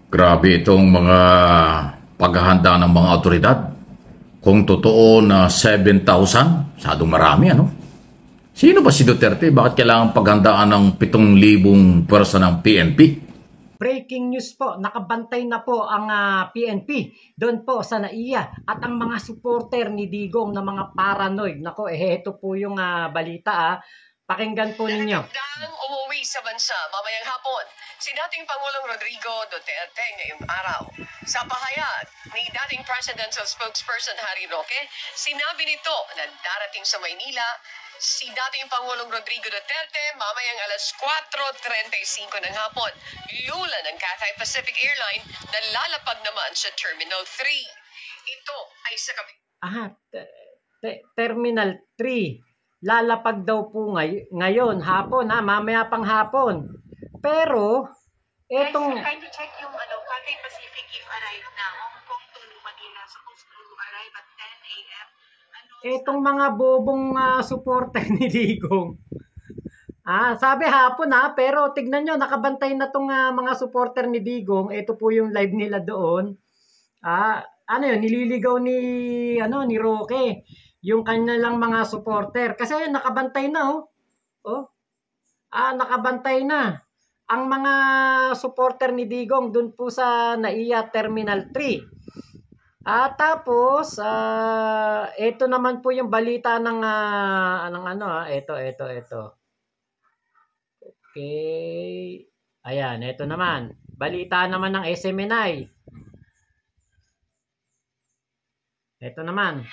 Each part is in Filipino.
Grabe itong mga paghahanda ng mga otoridad. Kung totoo na 7,000, masyadong marami ano? Sino ba si Duterte? Bakit kailangan paghandaan ng 7,000 pwersa ng PNP? Breaking news po, nakabantay na po ang PNP doon po sa NAIA at ang mga supporter ni Digong na mga paranoid. Nako, ito po yung balita. Pakinggan po ninyo. Nagdang umuwi sa bansa mamayang hapon si dating Pangulong Rodrigo Duterte ngayong araw. Sa pahayag ni dating presidential spokesperson Harry Roque, sinabi nito na darating sa Maynila si dating Pangulong Rodrigo Duterte mamayang alas 4:35 ng hapon. Lula ng Cathay Pacific Airline na lalapag naman sa Terminal 3. Ito ay sa Terminal 3. Lalapag daw po ngayon, hapon mamaya pang hapon. Pero, etong... Kindly check yung Cathay Pacific if arrive na. Hong Kong to Manila supposed to arrive at 10 a.m. Etong mga bobong supporter ni Digong. Sabi hapon pero tignan nyo, nakabantay na tong mga supporter ni Digong. Ito po yung live nila doon. Nililigaw ni Roque yung kanilang mga supporter. Kasi nakabantay na nakabantay na ang mga supporter ni Digong dun po sa NAIA Terminal 3. Tapos ito naman po yung balita ng ito. Okay. Ayan, ito naman. Balita naman ng SMNI. Ito naman.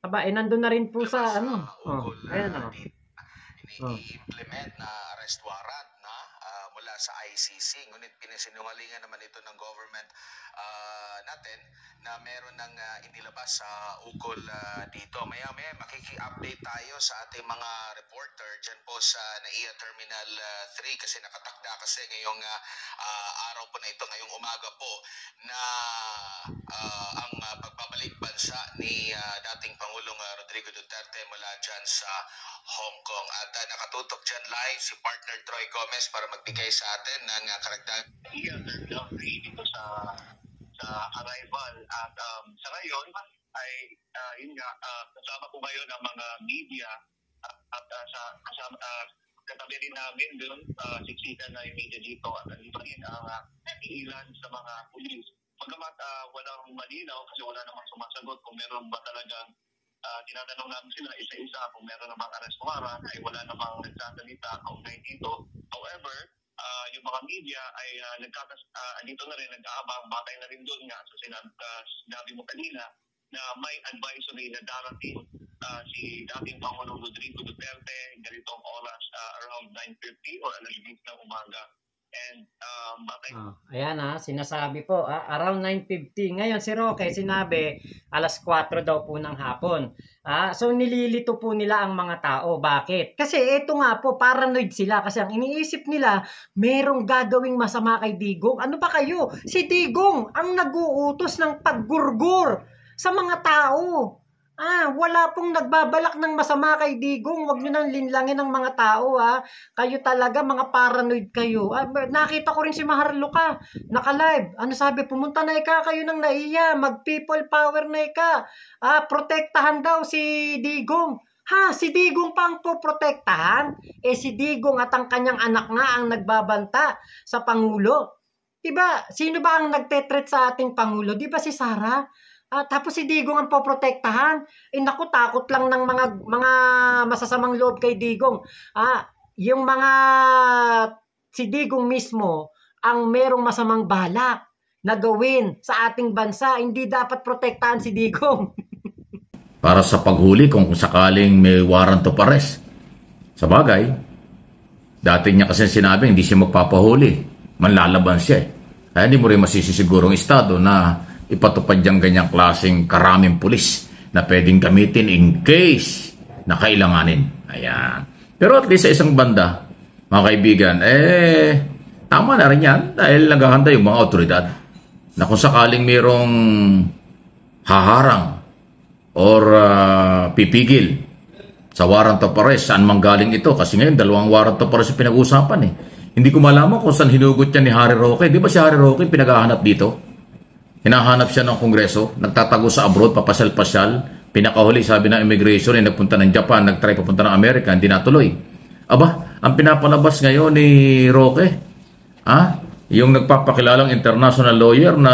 Nandun na rin po sa ayan ini-implement na arrest warrant mula sa ICC. Ngunit pinasinungalingan naman ito ng government natin na meron ng inilabas sa ukol dito. Maya-maya makiki-update tayo sa ating mga reporter dyan po sa NAIA Terminal 3 kasi nakatakda kasi ngayong araw po na ito, ngayong umaga po na ang pagbabalik bansa ni dating Pangulong Rodrigo Duterte mula dyan sa Hong Kong. At nakatutok dyan live si partner Troy Gomez para magbigay sa atin ng karagdag. Dito sa arrival at sa ngayon ay yun nga kasama po ngayon ang mga media at katabi rin namin doon siksikan na yung media dito at dito rin ang ilan sa mga pulis. Pagamat walang malinaw kasi wala namang sumasagot kung meron ba talagang tinatanong namin sila isa-isa kung meron namang arrest warrant ay wala namang nagsasalita kaugnay dito. However, yung mga media ay dito na rin nag-aabang, batay na rin doon nga sa sinabi mo kanina na may advisory na darating si dating Pangulong Rodrigo Duterte ganitong oras around 9:50 or alas 10 ng umaga. And ayan sinasabi po around 9:50. Ngayon si Roque sinabi alas 4 daw po ng hapon. So nililito po nila ang mga tao. Bakit? Kasi ito nga po, paranoid sila kasi ang iniisip nila merong gagawing masama kay Digong. Ano ba kayo? Si Digong ang nag-uutos ng paggurgur sa mga tao. Wala pong nagbabalak ng masama kay Digong. Huwag nyo nang linlangin ang mga tao, Kayo talaga, mga paranoid kayo. Nakita ko rin si Maharlika, naka-live. Ano sabi? Pumunta na kayo ng NAIA. Mag-people power na protektahan daw si Digong. Si Digong pa ang poprotektahan? Si Digong at ang kanyang anak nga ang nagbabanta sa Pangulo. Diba? Sino ba ang nagtetret sa ating Pangulo? Diba si Sara? Tapos si Digong ang poprotektahan. Naku, takot lang ng mga masasamang loob kay Digong. Yung mga si Digong mismo ang merong masamang balak na gawin sa ating bansa. Hindi dapat protektahan si Digong. Para sa paghuli kung sakaling may warrant of arrest. Sa bagay, dati niya kasi sinabi hindi siya magpapahuli. Manlalaban siya. Kaya hindi mo rin masisisigurong estado na ipatupad yung ganyang klaseng karaming pulis na pwedeng gamitin in case na kailanganin. Ayan. Pero at least sa isang banda, mga kaibigan, tama na rin yan dahil naghahanda yung mga otoridad na kung sakaling mayroong haharang or pipigil sa warrant of arrest, saan manggaling ito? Kasi ngayon, 2 warrant of arrest pinag-usapan Hindi ko malaman kung saan hinugot niya ni Harry Roque. Di ba si Harry Roque pinaghahanap dito? Hinahanap siya ng Kongreso, nagtatago sa abroad, papasyal-pasyal, pinakahuli, sabi ng immigration, ay nagpunta ng Japan, nagtry papunta ng Amerika, hindi natuloy. Aba, ang pinapalabas ngayon ni Roque, yung nagpapakilalang international lawyer na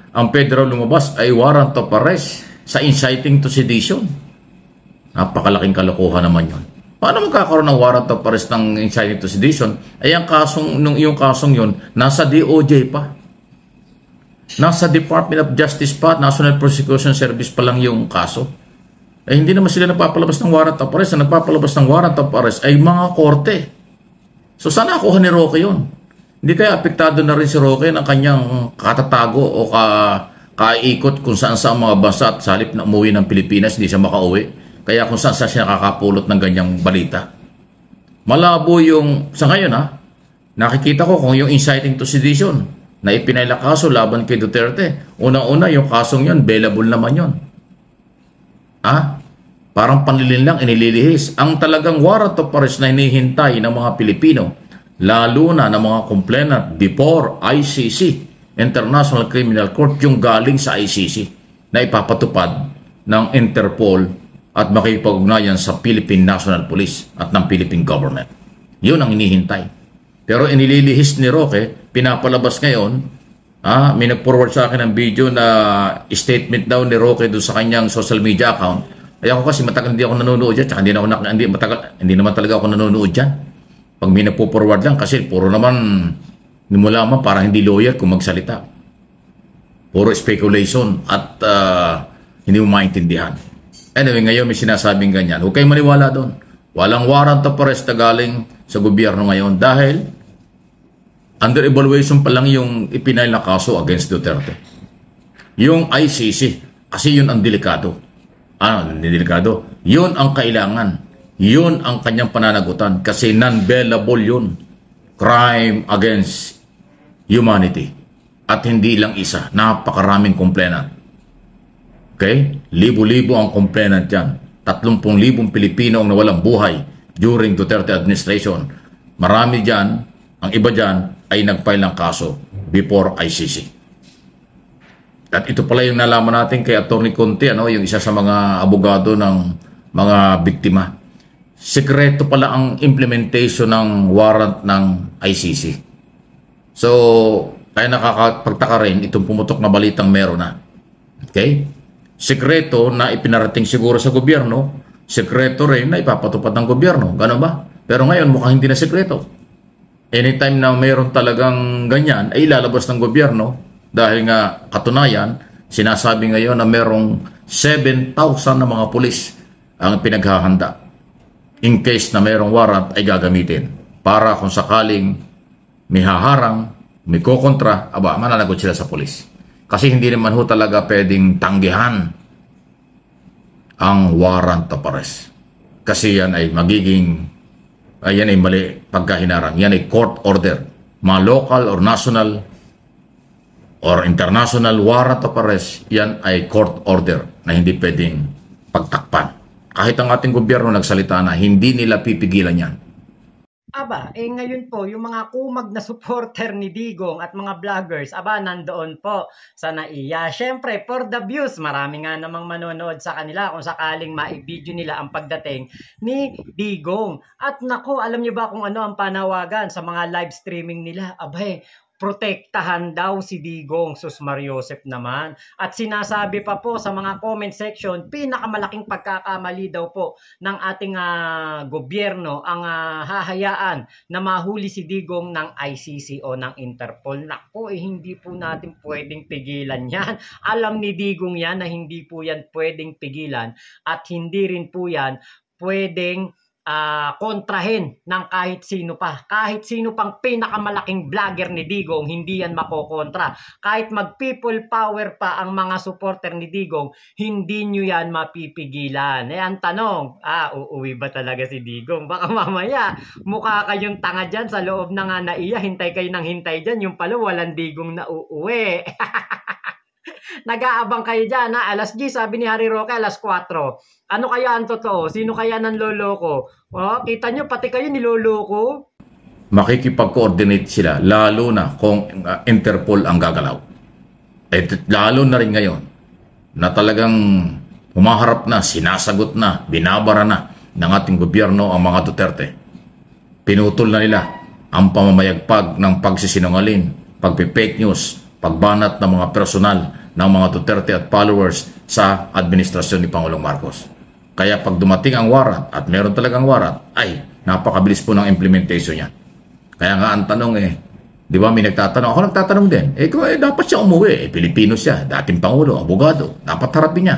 ang federal lumabas ay warrant of arrest sa inciting to sedition. Napakalaking kalokohan naman yun. Paano magkakaroon ng warrant of arrest ng inciting to sedition? Ay ang yung kasong yun, nasa DOJ pa. Nasa Department of Justice pa, National Prosecution Service pa lang yung kaso. Eh hindi naman sila nagpapalabas ng warrant of arrest. Ang nagpapalabas ng warrant of arrest ay mga korte. So sana nakuha ni Roque yun? Hindi kaya apektado na rin si Roque ng kanyang katatago o kaikot kung saan sa mga bansa at sa halip na umuwi ng Pilipinas, hindi siya makauwi. Kaya kung saan siya nakakapulot ng ganyang balita. Malabo yung, sa ngayon nakikita ko kung yung inciting to sedition na ipinaila kaso laban kay Duterte. Unang-una, yung kasong yun, bailable naman yun. Parang panlilin lang, inililihis. Ang talagang warrant of arrest na hinihintay ng mga Pilipino, lalo na ng mga complainant before ICC, International Criminal Court, yung galing sa ICC na ipapatupad ng Interpol at makipag-ugnayan sa Philippine National Police at ng Philippine Government. Yun ang hinihintay. Pero inililihis ni Roque, pinapalabas ngayon, may nag-forward sa akin ng video na statement daw ni Roque doon sa kanyang social media account. Ay ako kasi matagal hindi ako nanonood dyan, tsaka hindi naman talaga ako nanonood dyan. Pag may nagpo-forward lang, kasi puro naman, hindi mo lamang para hindi lawyer kung magsalita. Puro speculation at hindi mo maintindihan. Anyway, ngayon may sinasabing ganyan. Huwag kayong maniwala doon. Walang warrant of arrest na galing sa gobyerno ngayon dahil under evaluation pa lang yung ipinail na kaso against Duterte. Yung ICC, kasi yun ang delikado. Delikado? Yun ang kailangan. Yun ang kanyang pananagutan kasi non-bailable yun. Crime against humanity. At hindi lang isa. Napakaraming complainant. Okay? Libo-libo ang complainant yan. 30,000 Pilipino ang nawalang buhay during Duterte administration. Marami dyan, ang iba dyan ay nag-file ng kaso before ICC. At ito pala yung nalaman natin kay Atty. Conte, yung isa sa mga abogado ng mga biktima. Sekreto pala ang implementation ng warrant ng ICC. So, kaya nakakapagtaka rin itong pumutok na balitang meron na. Okay? Sekreto na ipinarating siguro sa gobyerno, sekreto rin na ipapatupad ng gobyerno. Gano'n ba? Pero ngayon mukhang hindi na sekreto. Anytime na mayroon talagang ganyan, ay ilalabas ng gobyerno dahil nga katunayan, sinasabi ngayon na mayroong 7,000 na mga pulis ang pinaghahanda. In case na mayroong warrant ay gagamitin para kung sakaling may haharang, may kukontra, mananagot sila sa pulis. Kasi hindi naman ho talaga pwedeng tanggihan ang warrant of arrest. Kasi yan ay yan ay mali pagkahinarang. Yan ay court order. Mga local or national or international warrant of arrest, yan ay court order na hindi pwedeng pagtakpan. Kahit ang ating gobyerno nagsalita na, hindi nila pipigilan yan. Ngayon po, yung mga kumag na supporter ni Digong at mga vloggers, nandoon po sa NAIA. Siyempre, for the views, marami nga namang manonood sa kanila kung sakaling ma-video nila ang pagdating ni Digong. At nako, alam niyo ba kung ano ang panawagan sa mga live streaming nila? Protektahan daw si Digong, sus Mariosep naman. At sinasabi pa po sa mga comment section, pinakamalaking pagkakamali daw po ng ating gobyerno ang hahayaan na mahuli si Digong ng ICC o ng Interpol. Naku, hindi po natin pwedeng pigilan yan. Alam ni Digong yan na hindi po yan pwedeng pigilan at hindi rin po yan pwedeng kontrahin ng kahit sino pa. Kahit sino pang pinakamalaking vlogger ni Digong, hindi yan makokontra. Kahit mag-people power pa ang mga supporter ni Digong, hindi nyo yan mapipigilan. Ang tanong, uuwi ba talaga si Digong? Baka mamaya, mukha kayong tanga dyan sa loob ng NAIA, hintay kayo ng hintay dyan, yung pala walang Digong na uuwi. Nag-aabang kayo dyan, alas 10, sabi ni Harry Roque, alas 4. Ano kaya ang totoo? Sino kaya nanloloko? Kita nyo, pati kayo niloloko? makikipag-coordinate sila, lalo na kung Interpol ang gagalaw. Lalo na rin ngayon na talagang humaharap na, sinasagot na, binabara na ng ating gobyerno ang mga Duterte. Pinutol na nila ang pamamayagpag ng pagsisinungaling, pagpi-fake news, pagbanat ng mga personal ng mga Duterte at followers sa administrasyon ni Pangulong Marcos. Kaya pag dumating ang warrant at meron talagang warrant, ay napakabilis po ng implementation niya. Kaya nga ang tanong di ba may nagtatanong, ako nagtatanong din, dapat siya umuwi, Pilipino siya, dating Pangulo, abogado, dapat harapin niya.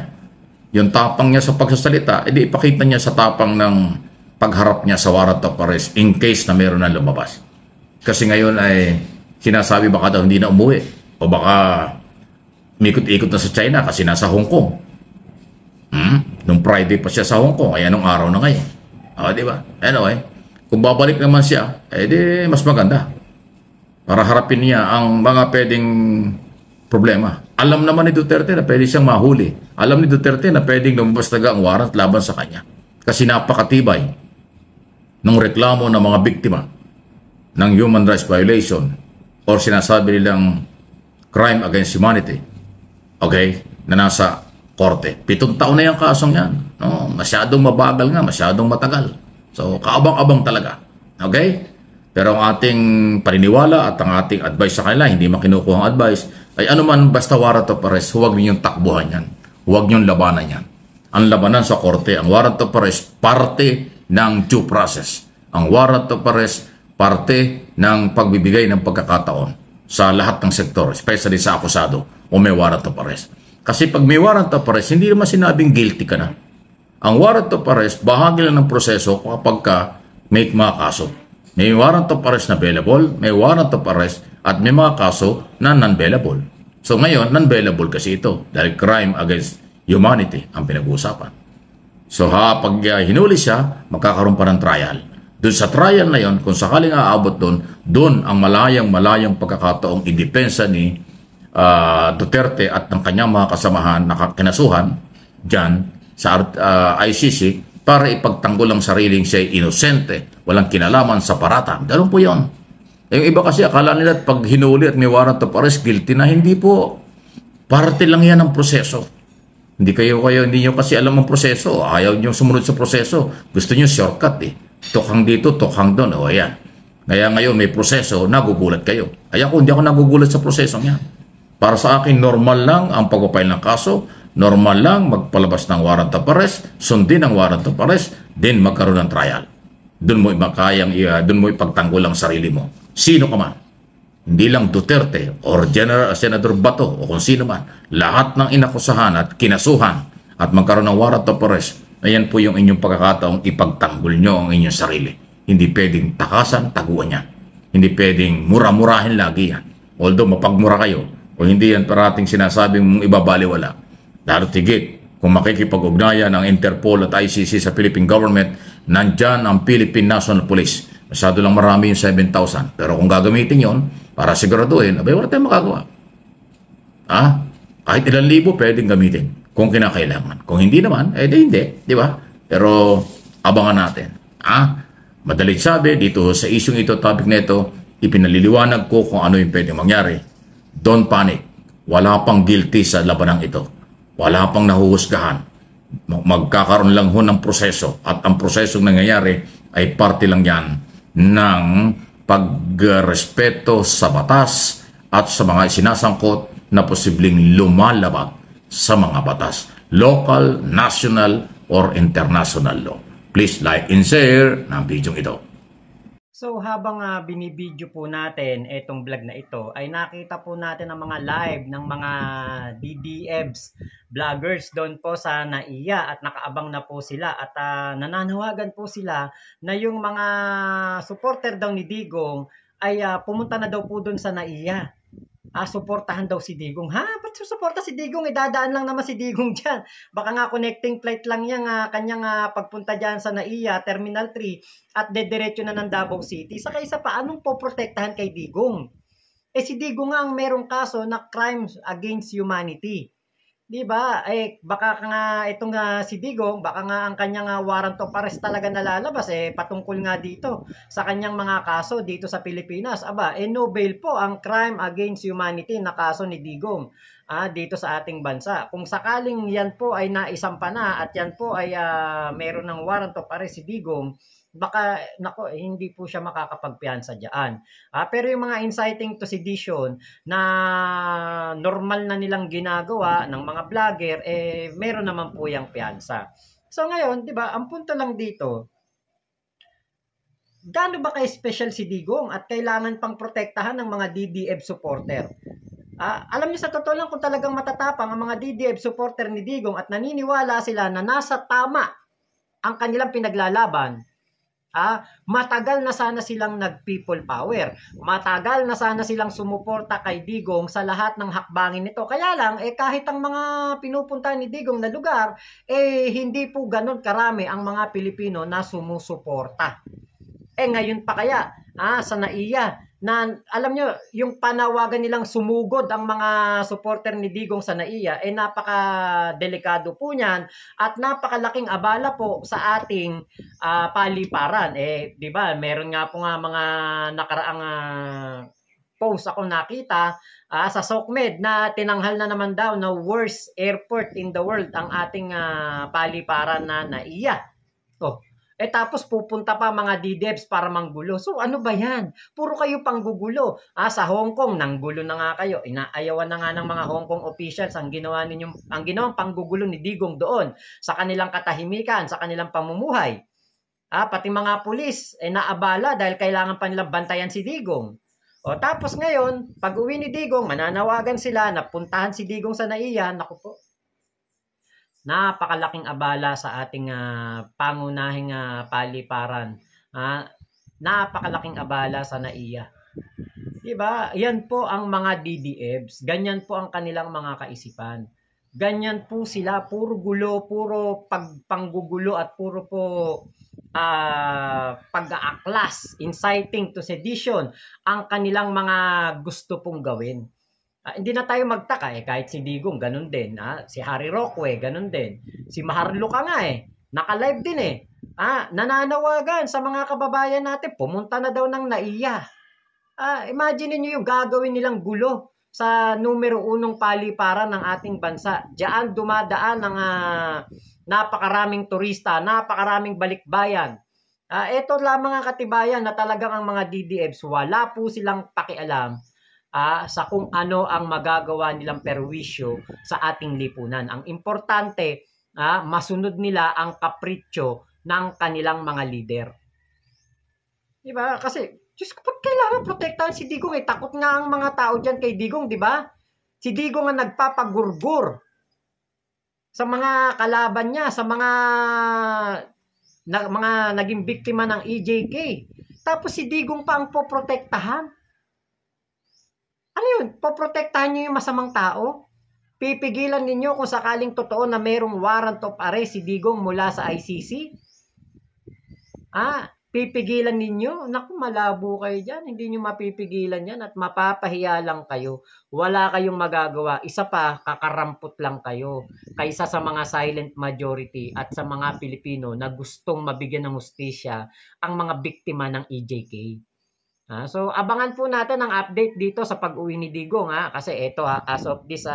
Yung tapang niya sa pagsasalita, di ipakita niya sa tapang ng pagharap niya sa warrant of arrest in case na meron na lumabas. Kasi ngayon ay sinasabi baka daw hindi na umuwi o baka mikot-ikot na sa China kasi nasa Hong Kong. Nung Friday pa siya sa Hong Kong, ay anong araw na ngayon? Di ba? Anyway, kung babalik naman siya, di mas maganda. Para harapin niya ang mga pwedeng problema. Alam naman ni Duterte na pwede siyang mahuli. Alam ni Duterte na pwedeng lumabas talaga ang warrant laban sa kanya. Kasi napakatibay ng reklamo ng mga biktima ng human rights violation or sinasabi nilang crime against humanity. Okay? Na nasa korte. 7 taon na yung kasong yan. No, masyadong mabagal nga, masyadong matagal. So, kaabang-abang talaga. Okay? Pero ang ating paniniwala at ang ating advice sa kanila, hindi makinukuha ang advice, ay anuman basta warrant of arrest, huwag ninyong takbuhan yan. Huwag niyong labanan yan. Ang labanan sa korte, ang warrant of arrest, parte ng due process. Ang warrant of arrest, parte ng pagbibigay ng pagkakataon sa lahat ng sektor, especially sa akusado o may warrant of arrest. Kasi pag may warrant of arrest, hindi naman sinabing guilty ka na. Ang warrant of arrest, bahagi lang ng proseso kapag ka may mga kaso. May warrant of arrest na bailable, may warrant of arrest at may mga kaso na non-bailable. So ngayon, non-bailable kasi ito dahil crime against humanity ang pinag-uusapan. So pag hinuli siya, magkakaroon pa ng trial. Doon sa trial na yon, kung sakaling aabot doon ang malayang pagkakataong idepensa ni Duterte at ng kanyang mga kasamahan na kinasuhan dyan sa ICC para ipagtanggol ang sariling siya inosente, walang kinalaman sa paratang. Ganun po yun. Yung iba kasi akala nila pag hinuli at may warrant of arrest, guilty na. Hindi po. Parte lang yan ang proseso. Hindi nyo kasi alam ang proseso. Ayaw nyo sumunod sa proseso. Gusto nyo shortcut Tukhang dito, tukhang doon. O ayan. Kaya ngayon may proseso, nagugulat kayo. Kaya hindi ako nagugulat sa prosesong yan. Para sa akin, normal lang ang pagpapail ng kaso, normal lang magpalabas ng warrant of arrest, sundin ang warrant of arrest, then magkaroon ng trial. Doon mo ipagtanggol ang sarili mo. Sino ka man. Hindi lang Duterte or Senator Bato o kung sino man. Lahat ng inakusahan at kinasuhan at magkaroon ng warrant of arrest, ayan po yung inyong pagkakataong ipagtanggol nyo ang inyong sarili. Hindi pwedeng takasan, taguan yan. Hindi pwedeng mura-murahin lagi yan. Although mapagmura kayo, o hindi yan parating sinasabing mong ibabaliwala. Lalo tigit, kung makikipag-ugnayan ng Interpol at ICC sa Philippine government, nandyan ang Philippine National Police. Masyado lang marami yung 7,000. Pero kung gagamitin yon para siguraduhin, wala tayong magagawa. Kahit ilang libo pwedeng gamitin kung kinakailangan. Kung hindi naman, hindi. Di ba? Pero abangan natin. Madalit sabi, dito sa isyong ito, topic na ito, ipinaliliwanag ko kung ano yung pwedeng mangyari. Don't panic. Wala pang guilty sa labanang ito. Wala pang nahuhusgahan. Magkakaroon lang ho ng proseso. At ang prosesong nangyayari ay parte lang yan ng pagrespeto sa batas at sa mga sinasangkot na posibleng lumalabag sa mga batas. Local, national, or international law. Please like and share ng video ito. So habang binibidyo po natin itong vlog na ito, ay nakita po natin ang mga live ng mga DDEBs vloggers doon po sa NAIA at nakaabang na po sila at nananawagan po sila na yung mga supporter daw ni Digong ay pumunta na daw po doon sa NAIA. Suportahan daw si Digong. Ba't susuporta si Digong? Dadaan lang naman si Digong dyan. Baka nga connecting flight lang yan kanyang pagpunta dyan sa NAIA, Terminal 3 at dediretso na ng Davao City. Saka isa pa, anong poprotektahan kay Digong? Si Digong nga ang merong kaso na crimes against humanity. 'Di ba? Baka nga itong si Digong, baka nga ang kanyang warrant of arrest talaga nalalabas patungkol nga dito sa kanyang mga kaso dito sa Pilipinas. Aba, no bail po ang crime against humanity na kaso ni Digong dito sa ating bansa. Kung sakaling yan po ay naisampa na at yan po ay meron ng warrant of arrest si Digong, baka nako hindi po siya makakapagpiyansa diyan. Pero yung mga inciting to sedition na normal na nilang ginagawa ng mga vlogger meron naman po yang piyansa. So ngayon, 'di ba, ang punto lang dito, gaano ba ka-special si Digong at kailangan pang protektahan ng mga DDF supporter? Alam niyo sa totoo lang kung talagang matatapang ang mga DDF supporter ni Digong at naniniwala sila na nasa tama ang kanilang pinaglalaban, matagal na sana silang nag-people power. Matagal na sana silang sumuporta kay Digong sa lahat ng hakbangin nito. Kaya lang, kahit ang mga pinupunta ni Digong na lugar, hindi po ganun karami ang mga Pilipino na sumusuporta. Ngayon pa kaya, sa NAIA, na alam nyo, yung panawagan nilang sumugod ang mga supporter ni Digong sa NAIA, napaka-delikado po niyan at napakalaking abala po sa ating paliparan. Di ba, meron nga po nga mga nakaraang post ako nakita sa SOCMED na tinanghal na naman daw na worst airport in the world ang ating paliparan na NAIA. Tapos pupunta pa mga DDEVs para manggulo. So ano ba yan? Puro kayo panggugulo. Sa Hong Kong, nanggulo na nga kayo. Inaayawan na nga ng mga Hong Kong officials ang ginawang panggugulo ni Digong doon sa kanilang katahimikan, sa kanilang pamumuhay. Pati mga pulis naabala dahil kailangan pa nilang bantayan si Digong. Tapos ngayon, pag uwi ni Digong, mananawagan sila na puntahan si Digong sa NAIA. Naku po. Napakalaking abala sa ating pangunahing paliparan. Napakalaking abala sa NAIA. Diba? Yan po ang mga DDEVs. Ganyan po ang kanilang mga kaisipan. Ganyan po sila. Puro gulo, puro panggugulo at puro po pag-aaklas, inciting to sedition ang kanilang mga gusto pong gawin. Hindi na tayo magtaka kahit si Digong ganun din, si Harry Roque ganun din, si Maharlika nga naka-live din nananawagan sa mga kababayan natin pumunta na daw ng NAIA. Imagine niyo yung gagawin nilang gulo sa numero 1 paliparan ng ating bansa. Diyan dumadaan ng napakaraming turista, napakaraming balikbayan. Ito lamang ang katibayan na talagang ang mga DDEVs wala po silang pakialam sa kung ano ang magagawa nilang perwisyo sa ating lipunan. Ang importante, masunod nila ang kapritsyo ng kanilang mga leader. Diba? Kasi, Diyos ko, kailangan protektahan si Digong takot nga ang mga tao dyan kay Digong, diba? Si Digong ang nagpapagurgur sa mga kalaban niya, sa mga naging biktima ng EJK. Tapos si Digong pa ang poprotektahan. Ano yun? Poprotektahan niyo yung masamang tao? Pipigilan ninyo kung sakaling totoo na mayroong warrant of arrest si Digong mula sa ICC? Pipigilan ninyo? Naku, malabo kayo dyan. Hindi nyo mapipigilan yan at mapapahiya lang kayo. Wala kayong magagawa. Isa pa, kakarampot lang kayo. Kaysa sa mga silent majority at sa mga Pilipino na gustong mabigyan ng hustisya ang mga biktima ng EJK. So, abangan po natin ang update dito sa pag-uwi ni Digong. Kasi ito, as of this,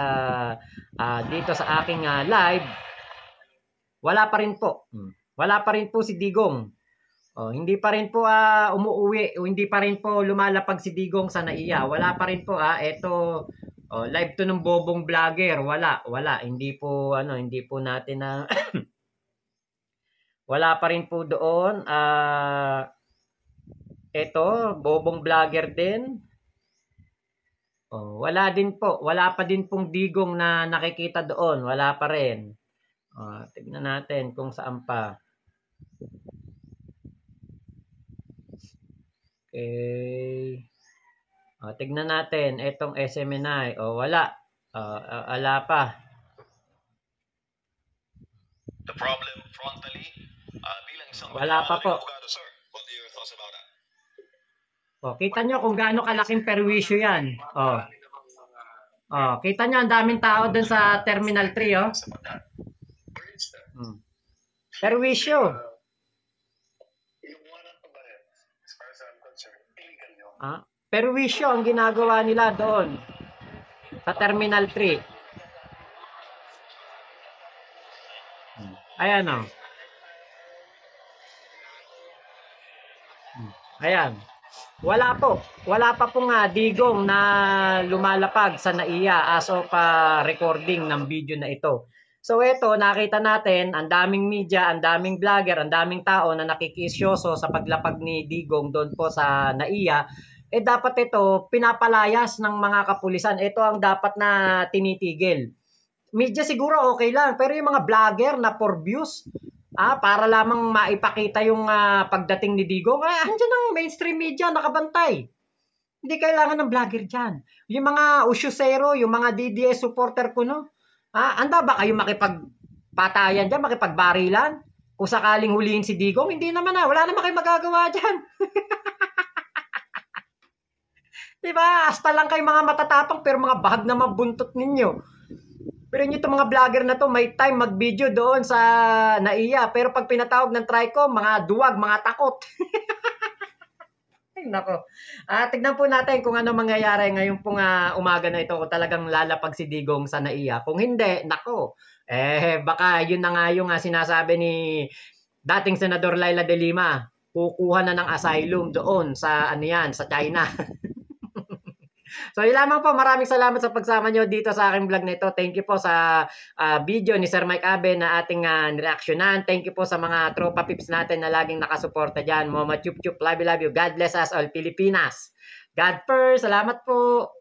dito sa aking live, wala pa rin po. Wala pa rin po si Digong. Hindi pa rin po umuuwi. Hindi pa rin po lumalapag si Digong sa NAIA. Wala pa rin po. Ito, live to ng bobong vlogger. Wala. Hindi po natin na... wala pa rin po doon. Ito, bobong vlogger din. Wala din po. Wala pa din pong Digong na nakikita doon. Wala pa rin. Tignan natin kung saan pa. Okay. Tignan natin. Itong SMNI. Wala. Wala pa. The problem frontally, bilang isang wala pa po. Sir, what are your thoughts about that? Kita nyo kung gaano kalaking perwisyo yan. Oh, kita nyo, ang daming tao dun sa Terminal 3, oh. Sa Bataan. For instance, Perwisyo. yung warrant of arrest, as far as I'm concerned, illegal yun. Perwisyo ang ginagawa nila doon sa Terminal 3. Ayan, oh. Ayan. Wala pa pong digong na lumalapag sa NAIA as of recording ng video na ito. So ito, nakita natin, ang daming media, ang daming vlogger, ang daming tao na nakikisyoso sa paglapag ni Digong doon po sa NAIA. Dapat ito, pinapalayas ng mga kapulisan. Ito ang dapat na tinitigil. Media siguro okay lang, pero yung mga vlogger na for views, para lamang maipakita yung pagdating ni Digong, andyan ang mainstream media, nakabantay. Hindi kailangan ng vlogger dyan. Yung mga usyusero, yung mga DDS supporter ko, no? Anda ba kayo makipagpatayan dyan, makipagbarilan? Kung sakaling huliin si Digong, hindi naman wala naman kayo magagawa dyan. Diba? Hasta lang kayo mga matatapang pero mga bahag na mabuntot ninyo. Pero yun itong mga vlogger na to, may time mag-video doon sa NAIA. Pero pag pinatawag ng TRICOM, mga duwag, mga takot. Ay, nako. Tignan po natin kung ano mangyayari ngayon pong umaga na ito kung talagang lalapag si Digong sa NAIA. Kung hindi, nako. Baka yun na nga yung sinasabi ni dating Senador Laila de Lima. Kukuha na ng asylum doon sa sa China. So, yun lamang po. Maraming salamat sa pagsama nyo dito sa aking vlog na ito. Thank you po sa video ni Sir Mike Abe na ating nireaksyonan. Thank you po sa mga tropa pips natin na laging nakasuporta dyan. Mama Chup Chup, love you, love you. God bless us all, Pilipinas. God first. Salamat po.